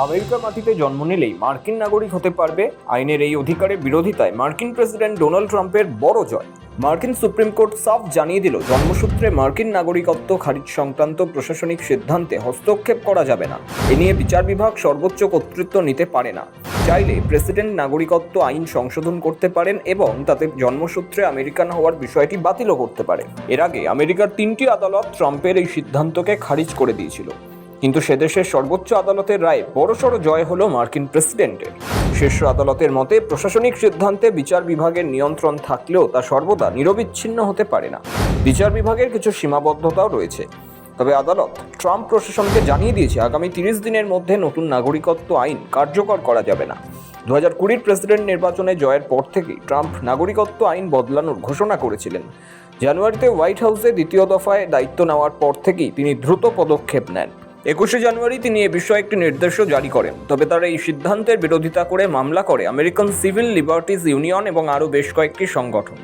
আমেরিকার মাটিতে জন্ম নিলেই মার্কিন নাগরিক হতে পারবে, আইনের এই অধিকারের বিরোধিতায় মার্কিন প্রেসিডেন্ট ডোনাল্ড ট্রাম্পের বড় জয়। মার্কিন সুপ্রিম কোর্ট সাফ জানিয়ে দিল, জন্মসূত্রে মার্কিন নাগরিকত্ব খারিজ সংক্রান্ত প্রশাসনিক সিদ্ধান্তে হস্তক্ষেপ করা যাবে না। এ নিয়ে বিচার বিভাগ সর্বোচ্চ কর্তৃত্ব নিতে পারে না। চাইলে প্রেসিডেন্ট নাগরিকত্ব আইন সংশোধন করতে পারেন এবং তাতে জন্মসূত্রে আমেরিকান হওয়ার বিষয়টি বাতিলও করতে পারে। এর আগে আমেরিকার 3টি আদালত ট্রাম্পের এই সিদ্ধান্তকে খারিজ করে দিয়েছিল, কিন্তু সেদেশের সর্বোচ্চ আদালতের রায়ে বড়সড় জয় হলো মার্কিন প্রেসিডেন্টের। শীর্ষ আদালতের মতে, প্রশাসনিক সিদ্ধান্তে বিচার বিভাগের নিয়ন্ত্রণ থাকলেও তা সর্বদা নিরবিচ্ছিন্ন হতে পারে না। বিচার বিভাগের কিছু সীমাবদ্ধতাও রয়েছে। তবে আদালত ট্রাম্প প্রশাসনকে জানিয়ে দিয়েছে, আগামী 30 দিনের মধ্যে নতুন নাগরিকত্ব আইন কার্যকর করা যাবে না। 2020 প্রেসিডেন্ট নির্বাচনে জয়ের পর থেকেই ট্রাম্প নাগরিকত্ব আইন বদলানোর ঘোষণা করেছিলেন। জানুয়ারিতে হোয়াইট হাউসে দ্বিতীয় দফায় দায়িত্ব নেওয়ার পর থেকেই তিনি দ্রুত পদক্ষেপ নেন। 21শে জানুয়ারি তিনি এ বিষয়ে একটি নির্দেশও জারি করেন। তবে তারা এই সিদ্ধান্তের বিরোধিতা করে মামলা করে আমেরিকান সিভিল লিবার্টিজ ইউনিয়ন এবং আরও বেশ কয়েকটি সংগঠন।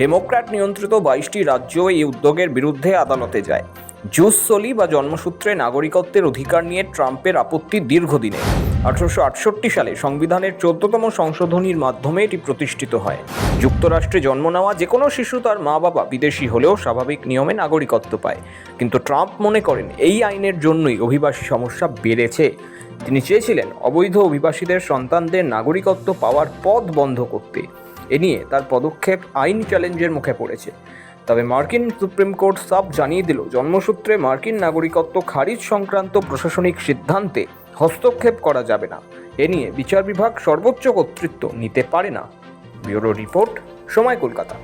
ডেমোক্র্যাট নিয়ন্ত্রিত 22টি রাজ্য এই উদ্যোগের বিরুদ্ধে আদালতে যায়। জুস সোলি বা জন্মসূত্রে নাগরিকত্বের অধিকার নিয়ে ট্রাম্পের আপত্তি দীর্ঘদিনের। 1868 সালে সংবিধানের 14তম সংশোধনীর মাধ্যমে এটি প্রতিষ্ঠিত হয়। যুক্তরাষ্ট্রে জন্ম নেওয়া যে কোনো শিশু তার মা বাবা বিদেশি হলেও স্বাভাবিক নিয়মে নাগরিকত্ব পায়। কিন্তু ট্রাম্প মনে করেন এই আইনের জন্যই অভিবাসী সমস্যা বেড়েছে। তিনি চেয়েছিলেন অবৈধ অভিবাসীদের সন্তানদের নাগরিকত্ব পাওয়ার পথ বন্ধ করতে। এ নিয়ে তার পদক্ষেপ আইন চ্যালেঞ্জের মুখে পড়েছে। তবে মার্কিন সুপ্রিম কোর্ট সাফ জানিয়ে দিল, জন্মসূত্রে মার্কিন নাগরিকত্ব খারিজ সংক্রান্ত প্রশাসনিক সিদ্ধান্তে হস্তক্ষেপ করা যাবে না। এ নিয়ে বিচার বিভাগ সর্বোচ্চ কর্তৃত্ব নিতে পারে না। ব্যুরো রিপোর্ট, সময় কলকাতা।